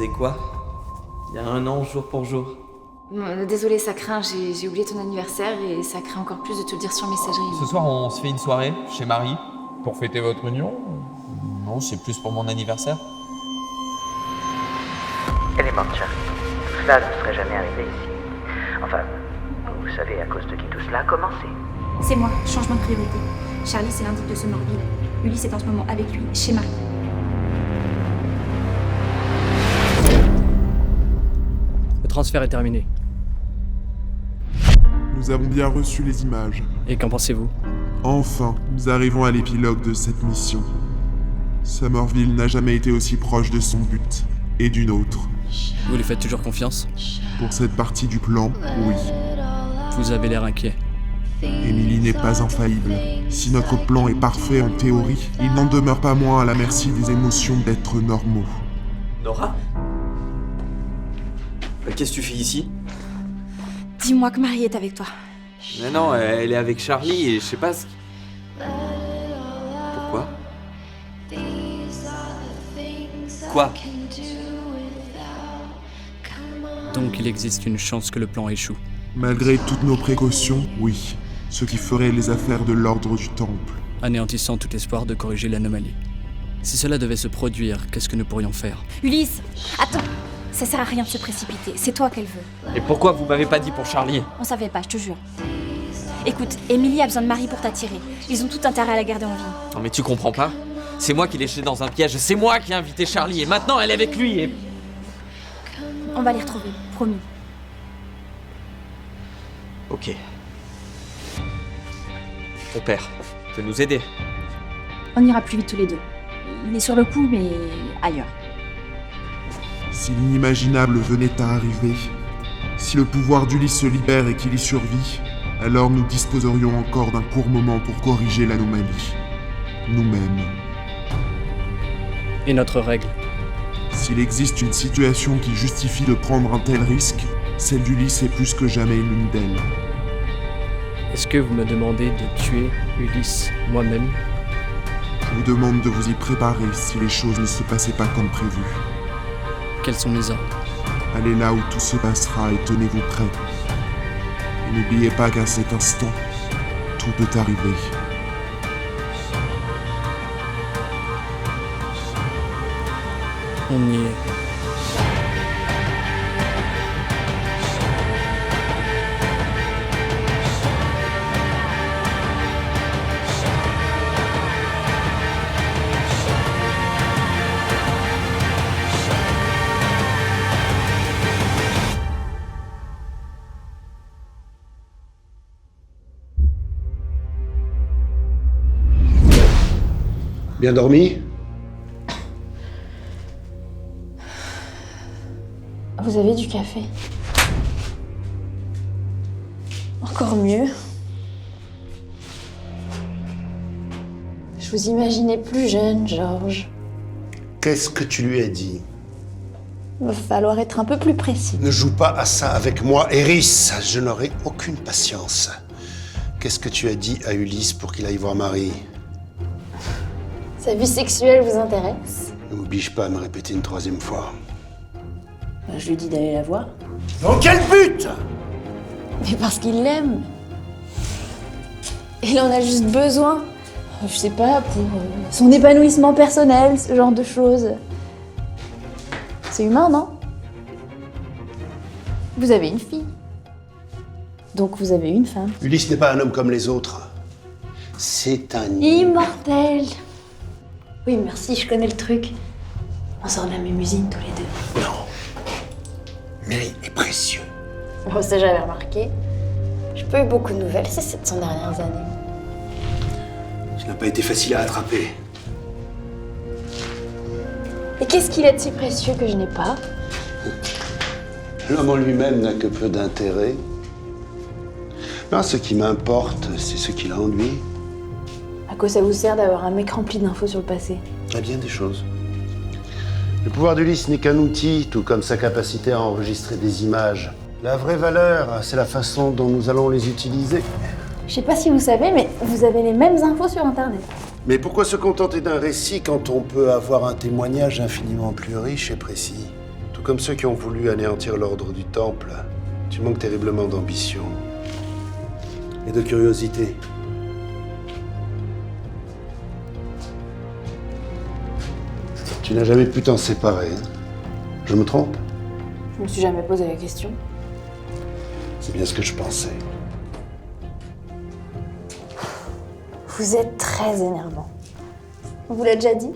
faisait quoi? Il y a 1 an, jour pour jour. Désolée, ça craint, j'ai oublié ton anniversaire et ça craint encore plus de te le dire sur messagerie. Ce soir, on se fait une soirée chez Marie. Pour fêter votre union? Non, c'est plus pour mon anniversaire. Elle est morte, Charlie. Tout cela ne serait jamais arrivé ici. Enfin, vous savez à cause de qui tout cela a commencé. C'est moi, changement de priorité. Charlie, c'est l'indique de Somerville. Ulysse est en ce moment avec lui, chez Marie. Le transfert est terminé. Nous avons bien reçu les images. Et qu'en pensez-vous? Enfin, nous arrivons à l'épilogue de cette mission. Somerville n'a jamais été aussi proche de son but, et d'une autre. Vous lui faites toujours confiance? Pour cette partie du plan, oui. Vous avez l'air inquiet. Emily n'est pas infaillible. Si notre plan est parfait en théorie, il n'en demeure pas moins à la merci des émotions d'êtres normaux. Nora? Qu'est-ce que tu fais ici? Dis-moi que Marie est avec toi. Mais non, elle est avec Charlie et je sais pas ce... Pourquoi? Quoi? Donc il existe une chance que le plan échoue. Malgré toutes nos précautions, oui. Ce qui ferait les affaires de l'ordre du temple. Anéantissant tout espoir de corriger l'anomalie. Si cela devait se produire, qu'est-ce que nous pourrions faire? Ulysse, attends. Ça sert à rien de se précipiter, c'est toi qu'elle veut. Et pourquoi vous m'avez pas dit pour Charlie? On savait pas, je te jure. Écoute, Emily a besoin de Marie pour t'attirer. Ils ont tout intérêt à la garder en vie. Non mais tu comprends pas? C'est moi qui l'ai jeté dans un piège, c'est moi qui ai invité Charlie et maintenant elle est avec lui et... On va les retrouver, promis. Ok. Ton père peut nous aider. On ira plus vite tous les deux. Il est sur le coup, mais ailleurs. Si l'inimaginable venait à arriver, si le pouvoir d'Ulysse se libère et qu'il y survit, alors nous disposerions encore d'un court moment pour corriger l'anomalie. Nous-mêmes. Et notre règle? S'il existe une situation qui justifie de prendre un tel risque, celle d'Ulysse est plus que jamais l'une d'elles. Est-ce que vous me demandez de tuer Ulysse moi-même? Je vous demande de vous y préparer si les choses ne se passaient pas comme prévu. Quels sont mes ordres? Allez là où tout se passera et tenez-vous prêts. Et n'oubliez pas qu'à cet instant, tout peut arriver. On y est. Bien dormi? Vous avez du café? Encore mieux. Je vous imaginais plus jeune, Georges. Qu'est-ce que tu lui as dit? Va falloir être un peu plus précis. Ne joue pas à ça avec moi, Eris. Je n'aurai aucune patience. Qu'est-ce que tu as dit à Ulysse pour qu'il aille voir Marie? Sa vie sexuelle vous intéresse? Ne m'oblige pas à me répéter une 3e fois. Je lui dis d'aller la voir. Dans quel but? Mais parce qu'il l'aime. Il en a juste besoin. Je sais pas, pour son épanouissement personnel, ce genre de choses. C'est humain, non? Vous avez une fille. Donc vous avez une femme. Ulysse n'est pas un homme comme les autres. C'est un... Immortel. Oui, merci, je connais le truc. On sort de la même usine tous les deux. Non. Lui est précieux. Oh, ça j'avais remarqué. J'ai pas eu beaucoup de nouvelles ces 700 dernières années. Ça n'a pas été facile à attraper. Et qu'est-ce qu'il a de si précieux que je n'ai pas? L'homme en lui-même n'a que peu d'intérêt. Non, ce qui m'importe, c'est ce qu'il a en lui. À quoi ça vous sert d'avoir un mec rempli d'infos sur le passé? À bien des choses. Le pouvoir d'Ulysse n'est qu'un outil, tout comme sa capacité à enregistrer des images. La vraie valeur, c'est la façon dont nous allons les utiliser. Je sais pas si vous savez, mais vous avez les mêmes infos sur Internet. Mais pourquoi se contenter d'un récit quand on peut avoir un témoignage infiniment plus riche et précis? Tout comme ceux qui ont voulu anéantir l'ordre du Temple, tu manques terriblement d'ambition et de curiosité. Tu n'as jamais pu t'en séparer. Je me trompe? Je me suis jamais posé la question. C'est bien ce que je pensais. Vous êtes très énervant. On vous l'a déjà dit?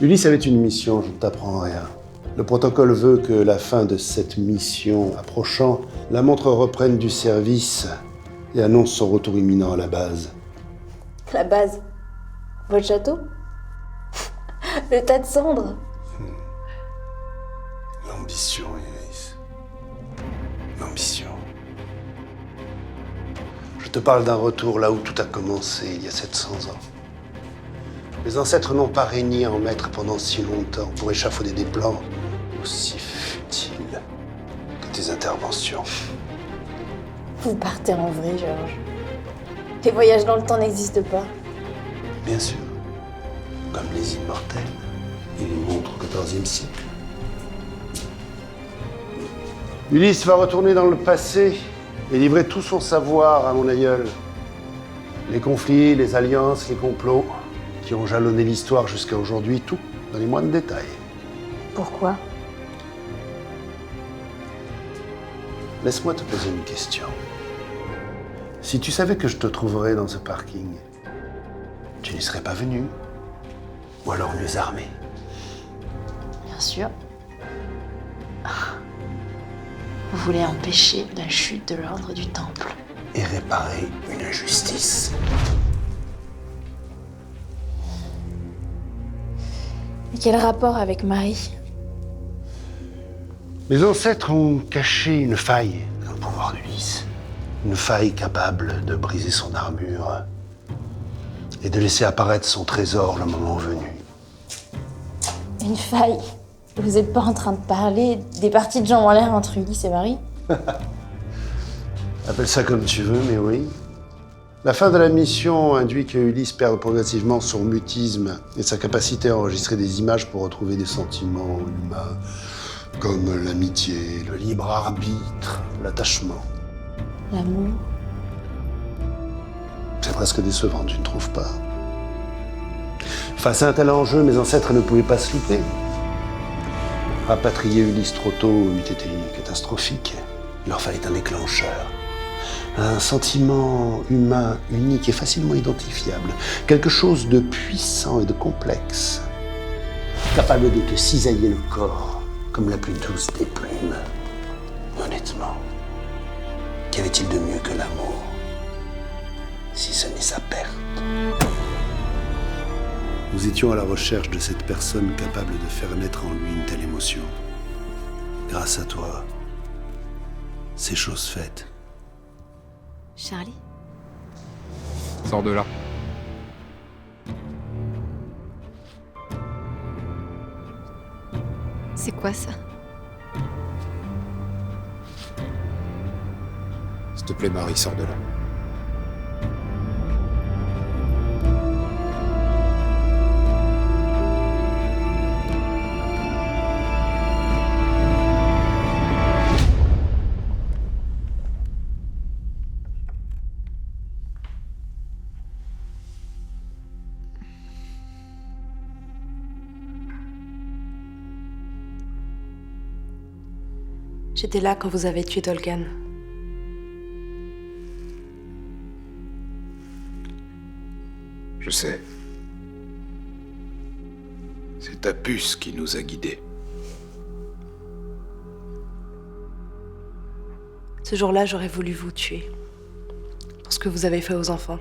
Ulysse avait une mission, je ne t'apprends rien. Le protocole veut que la fin de cette mission approchant, la montre reprenne du service et annonce son retour imminent à la base. La base. Votre château? Le tas de cendres? L'ambition, Ulysse. L'ambition. Je te parle d'un retour là où tout a commencé, il y a 700 ans. Les ancêtres n'ont pas régné en maître pendant si longtemps pour échafauder des plans aussi futiles que tes interventions. Vous partez en vrille, Georges. Les voyages dans le temps n'existent pas. Bien sûr. Comme les immortels et les montres au XIVe siècle. Ulysse va retourner dans le passé et livrer tout son savoir à mon aïeul. Les conflits, les alliances, les complots qui ont jalonné l'histoire jusqu'à aujourd'hui, tout dans les moindres détails. Pourquoi? Laisse-moi te poser une question. Si tu savais que je te trouverais dans ce parking, tu n'y serais pas venu? Ou alors mieux armé? Bien sûr. Vous voulez empêcher la chute de l'ordre du Temple. Et réparer une injustice. Et quel rapport avec Marie? Mes ancêtres ont caché une faille dans le pouvoir d'Ulysse. Une faille capable de briser son armure et de laisser apparaître son trésor le moment venu. Une faille? Vous n'êtes pas en train de parler des parties de jambes en l'air entre Ulysse et Marie? Appelle ça comme tu veux, mais oui. La fin de la mission induit que Ulysse perde progressivement son mutisme et sa capacité à enregistrer des images pour retrouver des sentiments humains, comme l'amitié, le libre arbitre, l'attachement. L'amour? C'est presque décevant, tu ne trouves pas? Face à un tel enjeu, mes ancêtres ne pouvaient pas se louper. Rapatrier Ulysse trop tôt eût été catastrophique. Il leur fallait un déclencheur. Un sentiment humain unique et facilement identifiable. Quelque chose de puissant et de complexe. Capable de te cisailler le corps comme la plus douce des plumes. Honnêtement, qu'avait-il de mieux que l'amour, si ce n'est sa perte? Nous étions à la recherche de cette personne capable de faire naître en lui une telle émotion. Grâce à toi, c'est chose faite. Charlie? Sors de là. C'est quoi ça? S'il te plaît, Marie, sors de là. J'étais là quand vous avez tué Tolkien. Je sais. C'est ta puce qui nous a guidés. Ce jour-là, j'aurais voulu vous tuer. Pour ce que vous avez fait aux enfants.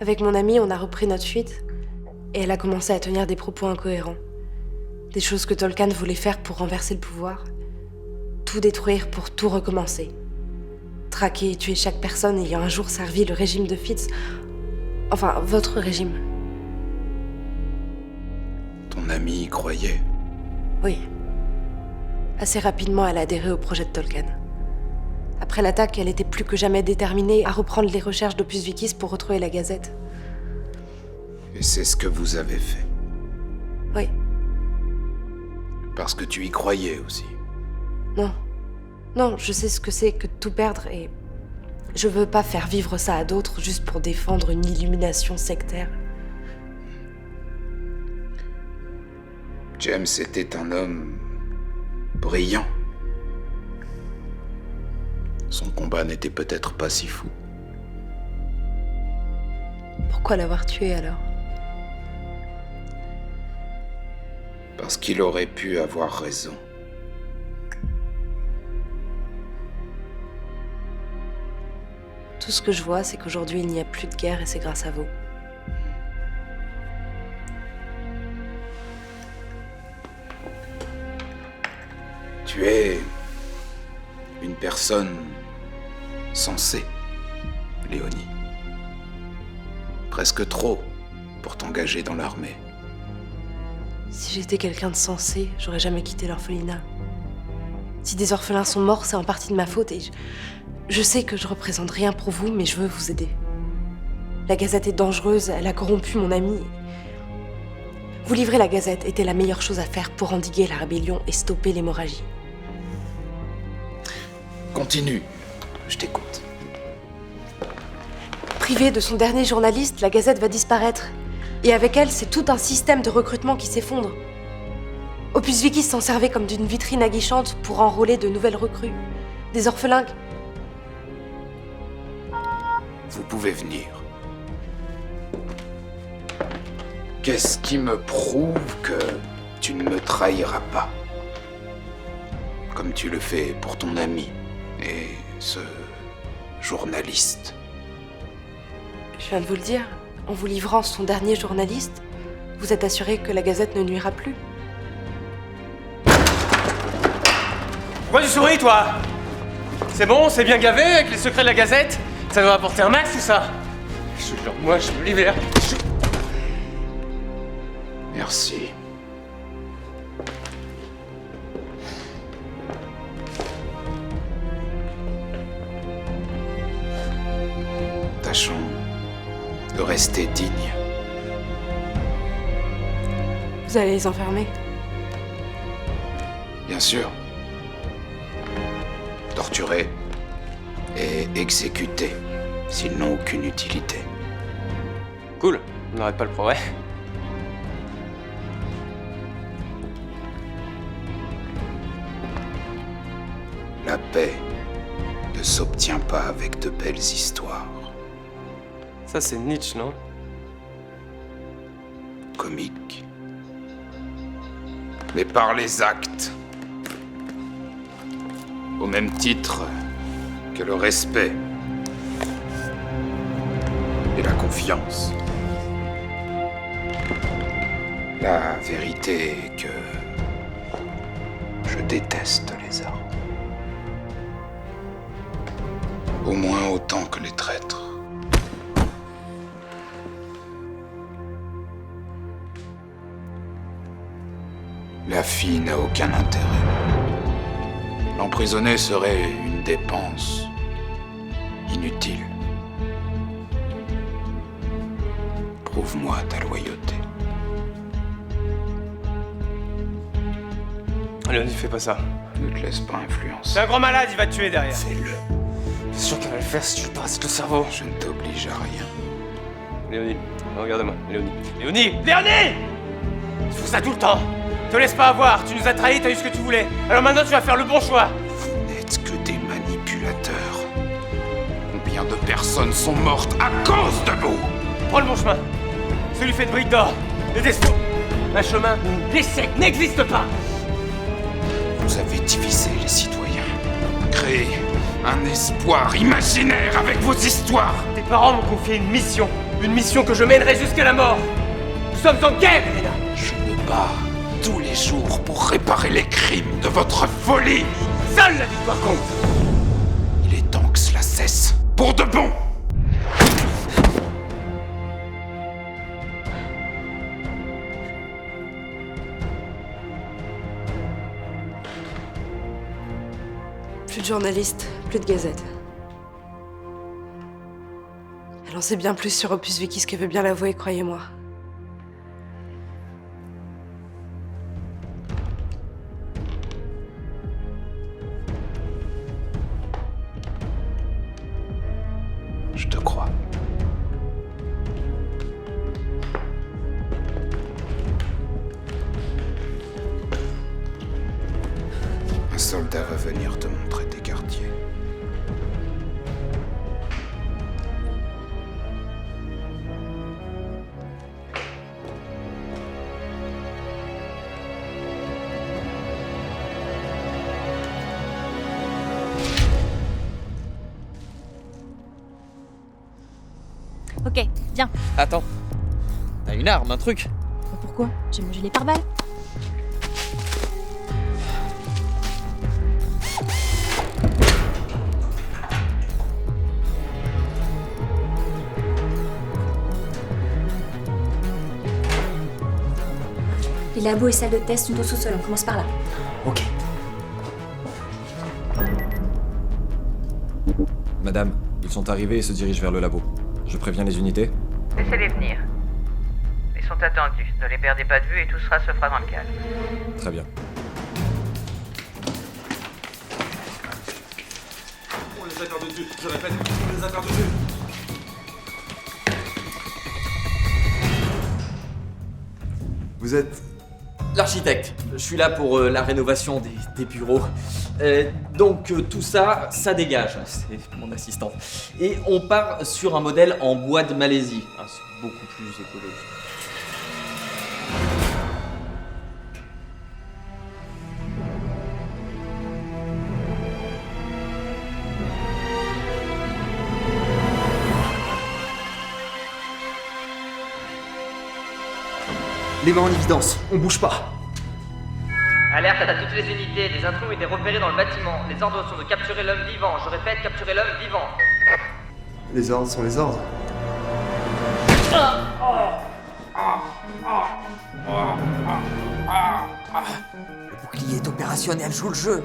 Avec mon amie, on a repris notre fuite et elle a commencé à tenir des propos incohérents. Des choses que Tolkien voulait faire pour renverser le pouvoir. Tout détruire pour tout recommencer. Traquer et tuer chaque personne ayant un jour servi le régime de Fitz. Enfin, votre régime. Ton amie y croyait. Oui. Assez rapidement, elle a adhéré au projet de Tolkien. Après l'attaque, elle était plus que jamais déterminée à reprendre les recherches d'Opus Victis pour retrouver la Gazette. Et c'est ce que vous avez fait. Oui. Parce que tu y croyais aussi. Non. Non, je sais ce que c'est que de tout perdre et je veux pas faire vivre ça à d'autres juste pour défendre une illumination sectaire. James était un homme brillant. Son combat n'était peut-être pas si fou. Pourquoi l'avoir tué alors? Parce qu'il aurait pu avoir raison. Tout ce que je vois, c'est qu'aujourd'hui, il n'y a plus de guerre et c'est grâce à vous. Tu es une personne sensée, Léonie. Presque trop pour t'engager dans l'armée. Si j'étais quelqu'un de sensé, j'aurais jamais quitté l'orphelinat. Si des orphelins sont morts, c'est en partie de ma faute et je sais que je représente rien pour vous, mais je veux vous aider. La Gazette est dangereuse, elle a corrompu mon ami. Vous livrer la Gazette était la meilleure chose à faire pour endiguer la rébellion et stopper l'hémorragie. Continue, je t'écoute. Privée de son dernier journaliste, la Gazette va disparaître. Et avec elle, c'est tout un système de recrutement qui s'effondre. Opus Victis s'en servait comme d'une vitrine aguichante pour enrôler de nouvelles recrues. Des orphelins. Vous pouvez venir. Qu'est-ce qui me prouve que tu ne me trahiras pas? Comme tu le fais pour ton ami et ce journaliste. Je viens de vous le dire, en vous livrant son dernier journaliste, vous êtes assuré que la Gazette ne nuira plus. Pourquoi tu souris, toi? C'est bon, c'est bien gavé avec les secrets de la Gazette? Ça doit apporter un max, tout ça? Moi, je me libère. Merci. Tâchons de rester dignes. Vous allez les enfermer? Bien sûr. Torturer et exécuter s'ils n'ont aucune utilité. Cool, on n'arrête pas le progrès. La paix ne s'obtient pas avec de belles histoires. Ça, c'est Nietzsche, non? Comique. Mais par les actes. Au même titre que le respect et la confiance. La vérité est que je déteste les armes. Au moins autant que les traîtres. La fille n'a aucun intérêt. L'emprisonner serait une dépense inutile. Prouve-moi ta loyauté. Léonie, fais pas ça. Ne te laisse pas influencer. C'est un grand malade, il va te tuer derrière. Fais-le. C'est sûr qu'elle va le faire si tu lui parasites le cerveau. Je ne t'oblige à rien. Léonie, regarde-moi. Léonie. Léonie! Léonie! Tu fais ça tout le temps. Te laisse pas avoir. Tu nous as trahis, t'as eu ce que tu voulais. Alors maintenant, tu vas faire le bon choix. Vous n'êtes que des manipulateurs. Combien de personnes sont mortes à cause de vous? Prends le bon chemin. Celui fait de briques d'or. Le despo. Un chemin où l'échec n'existe pas. Vous avez divisé les citoyens. Créé un espoir imaginaire avec vos histoires. Tes parents m'ont confié une mission. Une mission que je mènerai jusqu'à la mort. Nous sommes en guerre, Elena. Je me bats tous les jours pour réparer les crimes de votre folie. Seule la victoire compte. Il est temps que cela cesse. Pour de bon. Plus de journalistes, Plus de gazette. Elle en sait bien plus sur Opus Victis que veut bien l'avouer, croyez-moi. Je te crois. Un soldat va venir te montrer tes quartiers. Ok, viens. Attends. T'as une arme, un truc? Pourquoi? J'ai mangé les pare-balles. Les labos et salles de test sont au sous-sol, on commence par là. Ok. Madame, ils sont arrivés et se dirigent vers le labo. Je préviens les unités. Laissez-les venir. Ils sont attendus. Ne les perdez pas de vue et tout se fera dans le calme. Très bien. On les a perdus de vue. Je répète, on les a perdus de vue. Vous êtes... L'architecte. Je suis là pour la rénovation des bureaux. Donc tout ça, ça dégage. C'est mon assistante. Et on part sur un modèle en bois de Malaisie. Ah, c'est beaucoup plus écologique. Les mains en évidence, on bouge pas. Alerte à toutes les unités, des intrus ont été repérés dans le bâtiment. Les ordres sont de capturer l'homme vivant. Je répète, capturer l'homme vivant. Les ordres sont les ordres. Le bouclier est opérationnel, joue le jeu.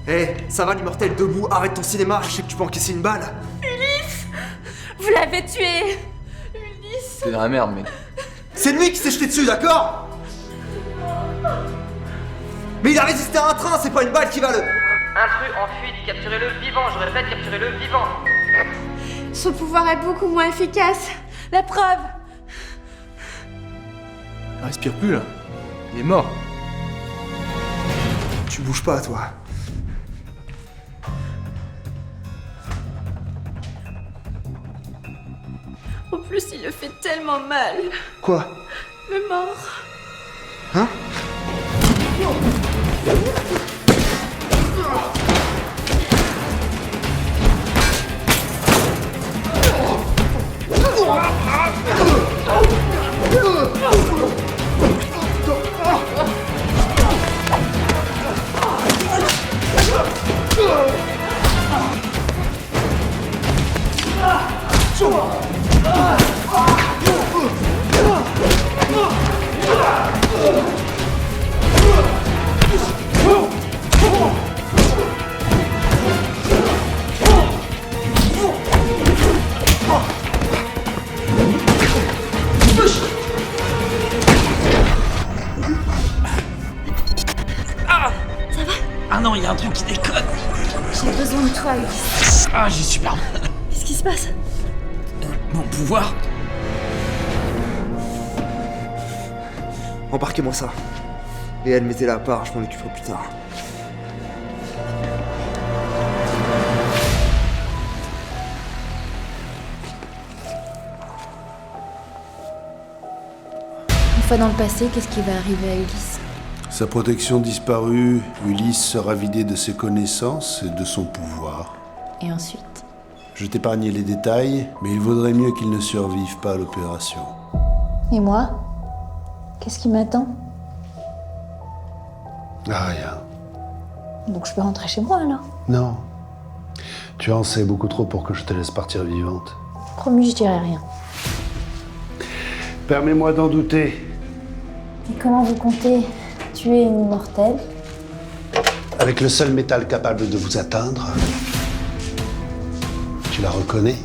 Hé, ça va l'immortel, debout, arrête ton cinéma, je sais que tu peux encaisser une balle. Ulysse! Vous l'avez tué! Ulysse! C'est dans la merde, mais... C'est lui qui s'est jeté dessus, d'accord? Mais il a résisté à un train, c'est pas une balle qui va le... Intrus en fuite, capturez-le vivant. Je répète, capturez-le vivant. Son pouvoir est beaucoup moins efficace. La preuve! Il respire plus, là. Il est mort. Tu bouges pas, toi. En plus, il le fait tellement mal. Quoi? Le mort. Hein? Ah non, il y a un truc qui déconne. J'ai besoin de toi, Ulysse. Ah, j'ai super mal. Qu'est-ce qui se passe? Mon pouvoir. Embarquez-moi ça. Et elle, mettez-la à part, je m'en occuperai plus tard. Une fois dans le passé, qu'est-ce qui va arriver à Ulysse? Sa protection disparue, Ulysse sera vidé de ses connaissances et de son pouvoir. Et ensuite? Je t'épargnais les détails, mais il vaudrait mieux qu'il ne survive pas à l'opération. Et moi? Qu'est-ce qui m'attend? Ah, rien. Donc je peux rentrer chez moi alors? Non. Tu en sais beaucoup trop pour que je te laisse partir vivante. Promis, je dirai rien. Permets-moi d'en douter. Et comment vous comptez tuer une immortelle? Avec le seul métal capable de vous atteindre, tu la reconnais?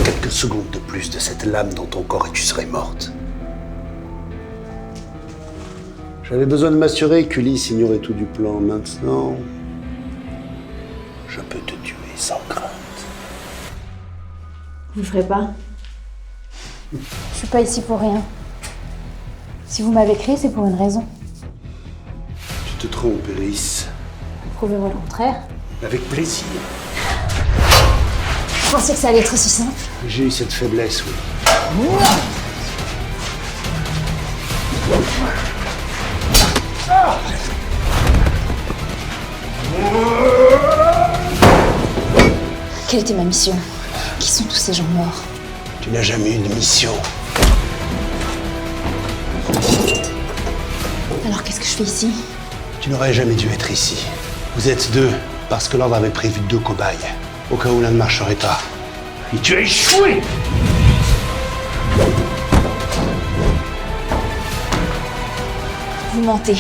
Quelques secondes de plus de cette lame dans ton corps et tu serais morte. J'avais besoin de m'assurer qu'Ulysse ignorait tout du plan. Maintenant, je peux te tuer sans crainte. Vous le ferez pas. Je suis pas ici pour rien. Si vous m'avez créé, c'est pour une raison. Tu te trompes, Iris. Prouvez-moi le contraire. Avec plaisir. Je pensais que ça allait être aussi simple. J'ai eu cette faiblesse, oui. Quelle était ma mission? Qui sont tous ces gens morts? Tu n'as jamais eu de mission. Alors qu'est-ce que je fais ici? Tu n'aurais jamais dû être ici. Vous êtes deux, parce que l'ordre avait prévu 2 cobayes. Au cas où l'un ne marcherait pas. Et tu as échoué! Vous mentez.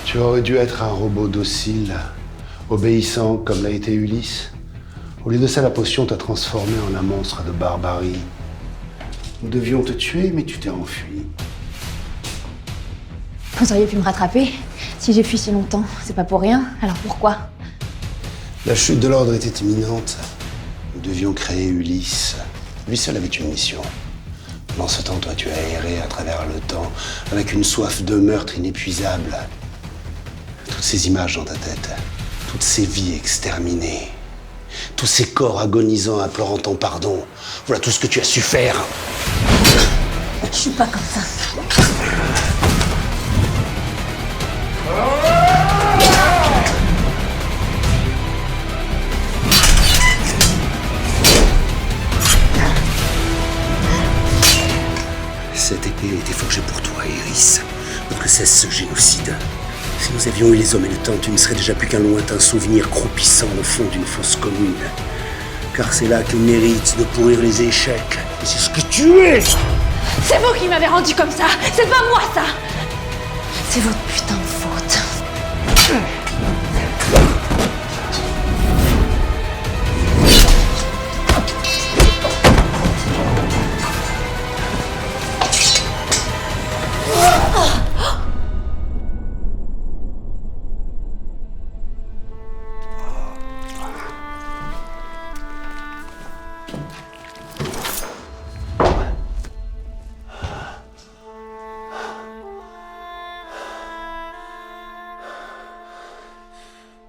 Tu aurais dû être un robot docile, obéissant comme l'a été Ulysse. Au lieu de ça, la potion t'a transformé en un monstre de barbarie. Nous devions te tuer, mais tu t'es enfui. Vous auriez pu me rattraper. Si j'ai fui si longtemps, c'est pas pour rien. Alors pourquoi? La chute de l'ordre était imminente. Nous devions créer Ulysse. Lui seul avait une mission. Pendant ce temps, toi, tu as erré à travers le temps, avec une soif de meurtre inépuisable. Toutes ces images dans ta tête, toutes ces vies exterminées, tous ces corps agonisants implorant ton pardon, voilà tout ce que tu as su faire. Je suis pas comme ça. Cette épée a été forgée pour toi, Iris, pour que cesse ce génocide. Si nous avions eu les hommes et le temps, tu ne serais déjà plus qu'un lointain souvenir croupissant au fond d'une fosse commune. Car c'est là qu'il mérite de pourrir les échecs. Et c'est ce que tu es! C'est vous qui m'avez rendu comme ça. C'est pas moi, ça. C'est votre putain de faute.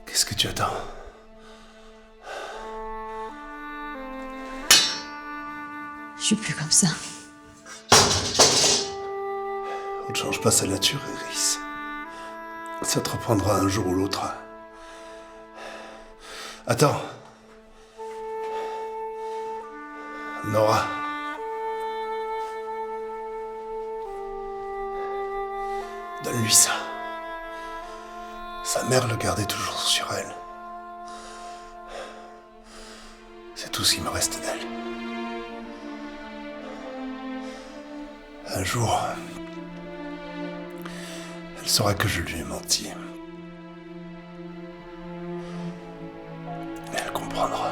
Qu'est-ce que tu attends? Je suis plus comme ça. On ne change pas sa nature, Iris. Ça te reprendra un jour ou l'autre. Attends. Nora. Donne-lui ça. Sa mère le gardait toujours sur elle. C'est tout ce qui me reste d'elle. Un jour, elle saura que je lui ai menti. Et elle comprendra.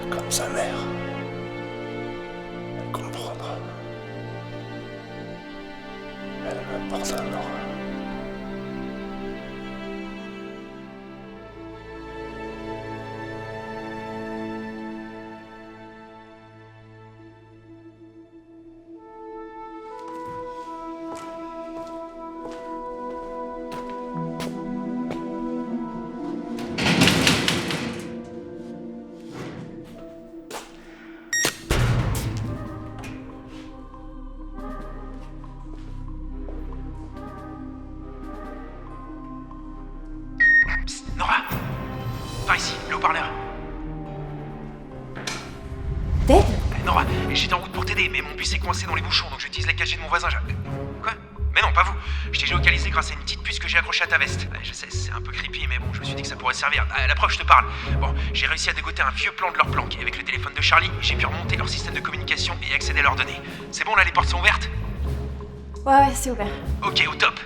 Comme sa mère. Elle comprendra. Elle me pardonnera. Nora! Par ici, le haut-parleur. Ted? Nora, j'étais en route pour t'aider, mais mon bus est coincé dans les bouchons, donc j'utilise la 4G de mon voisin. Quoi? Mais non, non, pas vous. Je t'ai géolocalisé grâce à une petite puce que j'ai accrochée à ta veste. Ouais, je sais, c'est un peu creepy, mais bon, je me suis dit que ça pourrait servir. La preuve, je te parle. Bon, j'ai réussi à dégoter un vieux plan de leur planque. Et avec le téléphone de Charlie, j'ai pu remonter leur système de communication et accéder à leurs données. C'est bon, là, les portes sont ouvertes? Ouais, c'est ouvert. Ok, au top.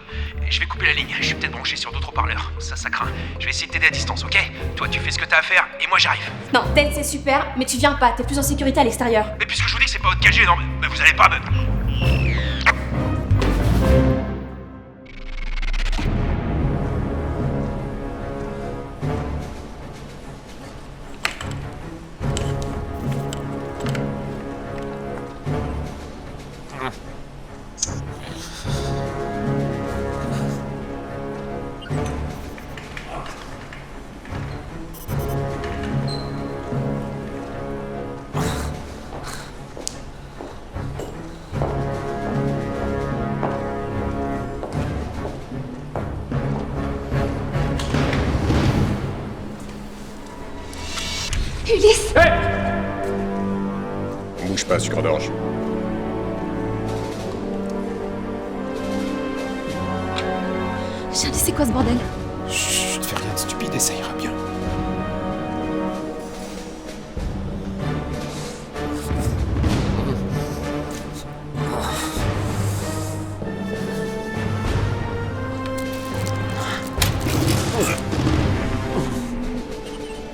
Je vais couper la ligne. Je suis peut-être branché sur d'autres haut-parleurs. Ça craint. Je vais essayer de t'aider à distance, ok? Toi, tu fais ce que t'as à faire et moi, j'arrive. Non, Ted, c'est super, mais tu viens pas, t'es plus en sécurité à l'extérieur. Mais puisque je vous dis que c'est pas votre 4G, non, mais vous allez pas me... Ulysse! On bouge pas, sucre d'orge. Charlie, c'est quoi ce bordel? Chut, fais rien de stupide et ça ira bien.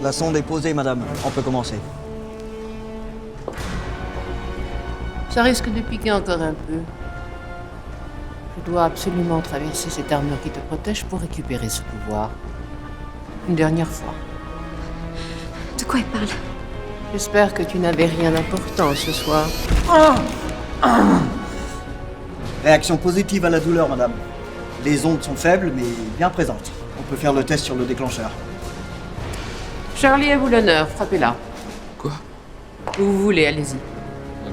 La sonde est posée, madame. On peut commencer. Ça risque de piquer encore un peu. Je dois absolument traverser cette armure qui te protège pour récupérer ce pouvoir. Une dernière fois. De quoi elle parle? J'espère que tu n'avais rien d'important ce soir. Réaction positive à la douleur, madame. Les ondes sont faibles, mais bien présentes. On peut faire le test sur le déclencheur. Charlie, à vous l'honneur, frappez-la. Quoi? Où vous voulez, allez-y.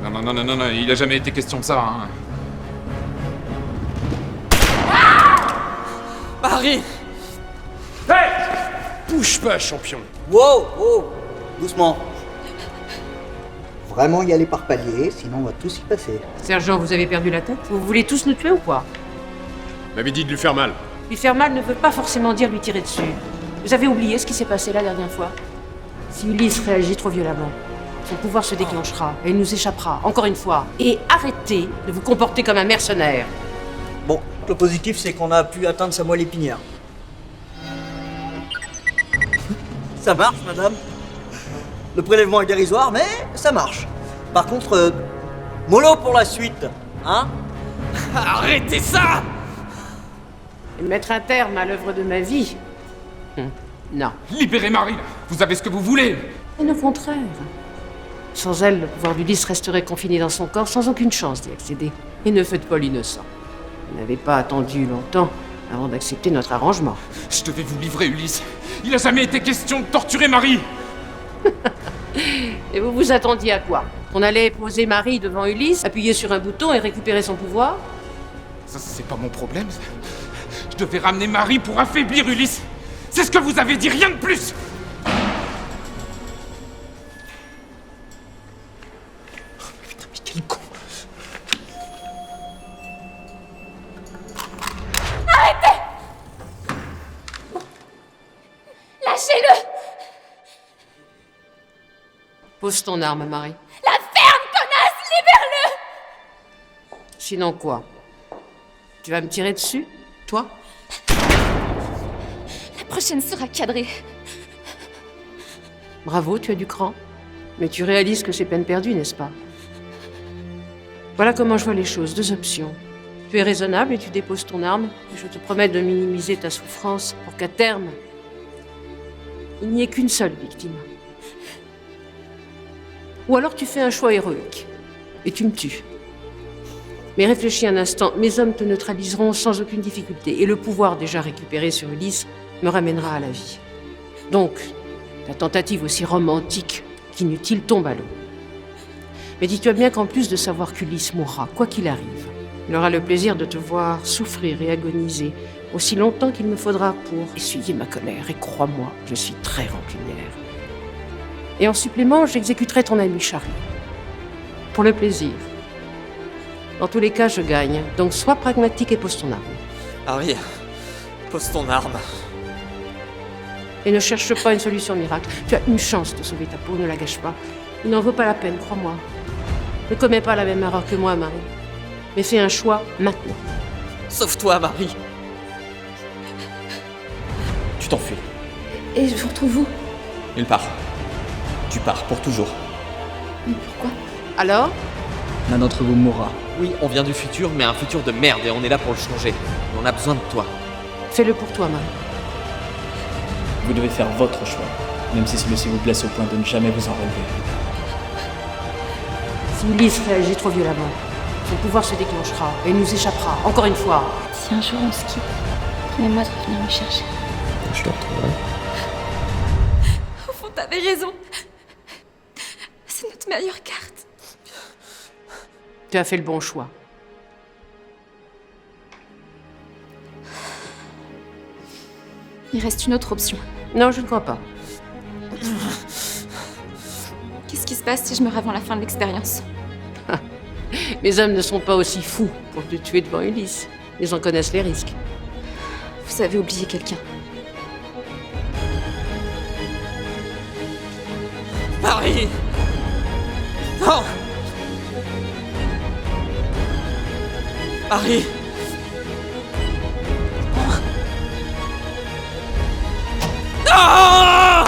Non, il a jamais été question de ça, hein. Marie! Hey! Bouge pas, champion. Wow! Doucement. Vraiment y aller par palier, sinon on va tous y passer. Sergent, vous avez perdu la tête? Vous voulez tous nous tuer ou quoi? M'avait dit de lui faire mal. Lui faire mal ne veut pas forcément dire lui tirer dessus. Vous avez oublié ce qui s'est passé la dernière fois? Si Ulysse réagit trop violemment, son pouvoir se déclenchera et il nous échappera, encore une fois. Et arrêtez de vous comporter comme un mercenaire. Bon, le positif, c'est qu'on a pu atteindre sa moelle épinière. Ça marche, madame. Le prélèvement est dérisoire, mais ça marche. Par contre, mollo pour la suite, hein? Arrêtez ça! Et mettre un terme à l'œuvre de ma vie? Non. Libérez Marie, là. Vous avez ce que vous voulez. Et au contraire. Sans elle, le pouvoir d'Ulysse resterait confiné dans son corps sans aucune chance d'y accéder. Et ne faites pas l'innocent. Vous n'avez pas attendu longtemps avant d'accepter notre arrangement. Je devais vous livrer, Ulysse. Il a jamais été question de torturer Marie. Et vous vous attendiez à quoi? Qu'on allait poser Marie devant Ulysse, appuyer sur un bouton et récupérer son pouvoir? Ça, c'est pas mon problème. Je devais ramener Marie pour affaiblir Ulysse. C'est ce que vous avez dit, rien de plus. Putain, mais quel con! Arrêtez! Lâchez-le! Pose ton arme, Marie. La ferme, connasse! Libère-le! Sinon quoi? Tu vas me tirer dessus? Toi? La prochaine sera cadrée. Bravo, tu as du cran. Mais tu réalises que c'est peine perdue, n'est-ce pas? Voilà comment je vois les choses, deux options. Tu es raisonnable et tu déposes ton arme, et je te promets de minimiser ta souffrance pour qu'à terme, il n'y ait qu'une seule victime. Ou alors tu fais un choix héroïque, et tu me tues. Mais réfléchis un instant, mes hommes te neutraliseront sans aucune difficulté, et le pouvoir déjà récupéré sur Ulysse me ramènera à la vie. Donc, ta tentative aussi romantique qu'inutile tombe à l'eau. Mais dis-toi bien qu'en plus de savoir qu'Ulysse mourra, quoi qu'il arrive, il aura le plaisir de te voir souffrir et agoniser aussi longtemps qu'il me faudra pour essuyer ma colère. Et crois-moi, je suis très rancunière. Et en supplément, j'exécuterai ton ami Charlie. Pour le plaisir. Dans tous les cas, je gagne. Donc sois pragmatique et pose ton arme. Harry, pose ton arme. Et ne cherche pas une solution miracle. Tu as une chance de sauver ta peau, ne la gâche pas. Il n'en vaut pas la peine, crois-moi. Ne commets pas la même erreur que moi, Marie. Mais fais un choix maintenant. Sauve-toi, Marie. Tu t'enfuis. Et je vous retrouve où? Nulle part. Tu pars pour toujours. Mais pourquoi? Alors? L'un d'entre vous mourra. Oui, on vient du futur, mais un futur de merde et on est là pour le changer. Et on a besoin de toi. Fais-le pour toi, Marie. Vous devez faire votre choix, même si celui-ci vous blesse au point de ne jamais vous en relever. Si Ulysse réagit trop violemment, son pouvoir se déclenchera et il nous échappera, encore une fois. Si un jour on se quitte, promets-moi de revenir me chercher. Je te retrouverai. Au fond, t'avais raison. C'est notre meilleure carte. Tu as fait le bon choix. Il reste une autre option. Non, je ne crois pas. Qu'est-ce qui se passe si je meurs avant la fin de l'expérience? Mes hommes ne sont pas aussi fous pour te tuer devant Ulysse. Ils en connaissent les risques. Vous avez oublié quelqu'un. Marie! Non! Marie! Ah!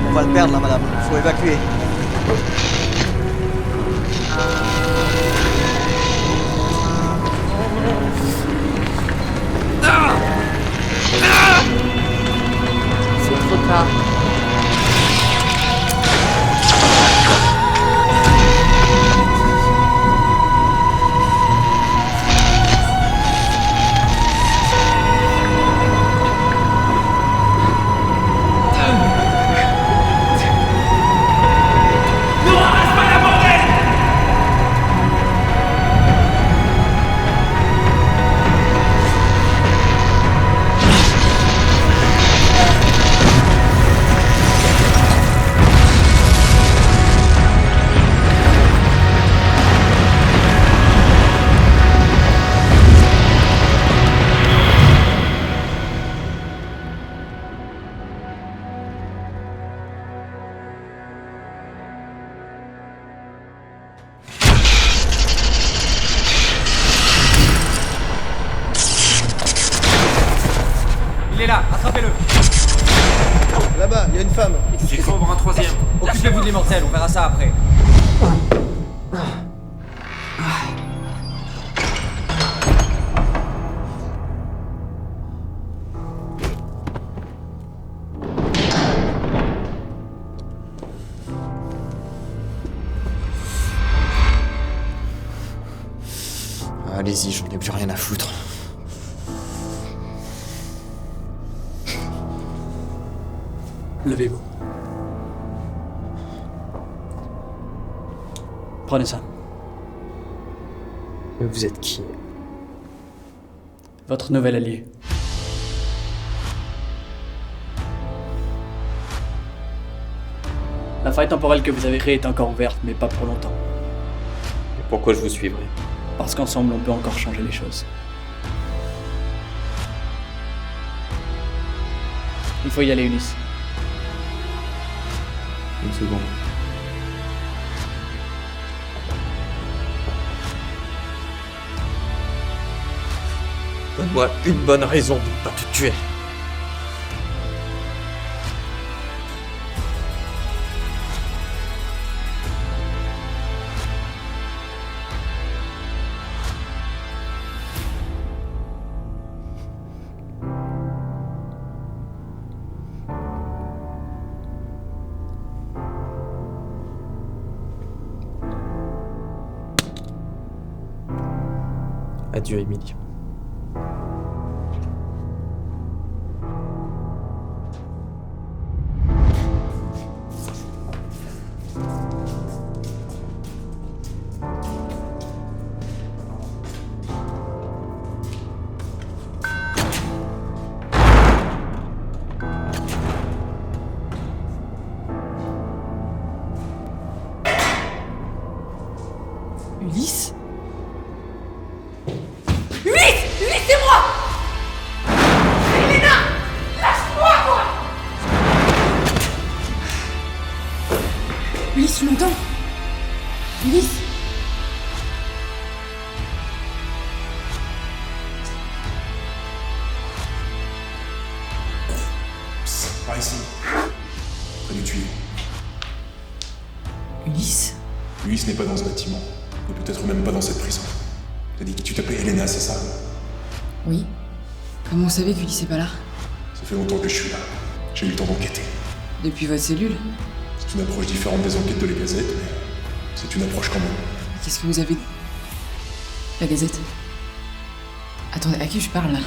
On va le perdre là, madame. Faut évacuer. C'est trop tard. Il est là, attrapez-le. Là-bas, il y a une femme. Il faut avoir un troisième. Occupez-vous de l'immortel, on verra ça après. Allez-y, j'en ai plus rien à foutre. Levez-vous. Prenez ça. Vous êtes qui? Votre nouvel allié. La faille temporelle que vous avez créée est encore ouverte, mais pas pour longtemps. Pourquoi je vous suivrai? Parce qu'ensemble, on peut encore changer les choses. Il faut y aller, Ulysse. Une seconde. Donne-moi une bonne raison de ne pas te tuer. Adieu, Émilie. Ulysse? Ulysse, c'est moi! Elena! Lâche-moi, quoi! Ulysse, tu m'entends? Ulysse? Psst, par ici. Près du tuyau. Ulysse? Ulysse n'est pas dans ce bâtiment. Et peut-être même pas dans cette prison. T'as dit que tu t'appelais Elena, c'est ça? Oui. Comment vous savez qu'Ulysse est pas là? Ça fait longtemps que je suis là. J'ai eu le temps d'enquêter. Depuis votre cellule? C'est une approche différente des enquêtes de la Gazette, mais c'est une approche quand même. Qu'est-ce que vous avez... La Gazette? Attendez, à qui je parle là?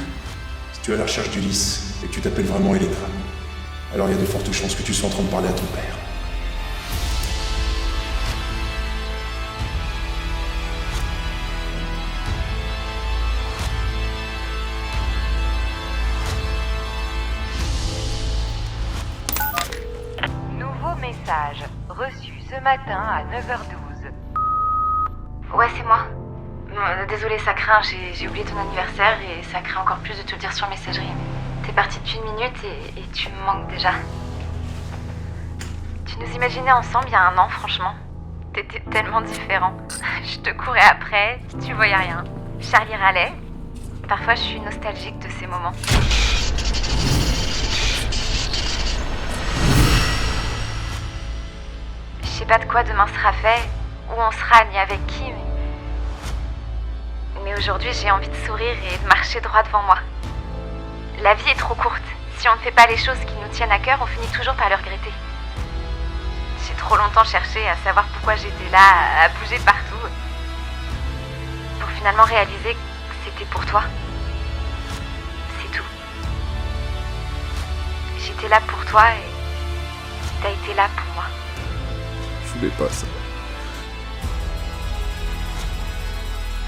Si tu es à la recherche d'Ulysse et que tu t'appelles vraiment Elena, alors il y a de fortes chances que tu sois en train de parler à ton père. Message reçu ce matin à 9h12. Ouais, c'est moi. Désolée, ça craint, j'ai oublié ton anniversaire et ça craint encore plus de te le dire sur messagerie. T'es parti depuis une minute et tu me manques déjà. Tu nous imaginais ensemble il y a un an, franchement. T'étais tellement différent. Je te courais après, tu voyais rien. Charlie râlait. Parfois, je suis nostalgique de ces moments. Je sais pas de quoi demain sera fait, où on sera, ni avec qui, mais aujourd'hui j'ai envie de sourire et de marcher droit devant moi. La vie est trop courte. Si on ne fait pas les choses qui nous tiennent à cœur, on finit toujours par le regretter. J'ai trop longtemps cherché à savoir pourquoi j'étais là, à bouger partout, pour finalement réaliser que c'était pour toi. C'est tout. J'étais là pour toi et t'as été là pour moi. Je voulais pas ça.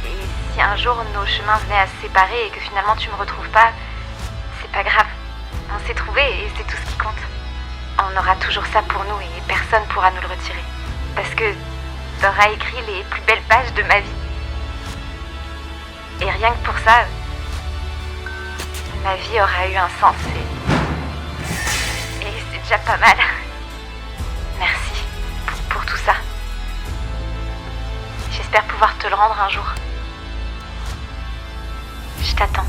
Et si un jour nos chemins venaient à se séparer et que finalement tu me retrouves pas, c'est pas grave. On s'est trouvés et c'est tout ce qui compte. On aura toujours ça pour nous et personne pourra nous le retirer. Parce que t'auras écrit les plus belles pages de ma vie. Et rien que pour ça, ma vie aura eu un sens et c'est déjà pas mal. Merci. Pour tout ça. J'espère pouvoir te le rendre un jour. Je t'attends.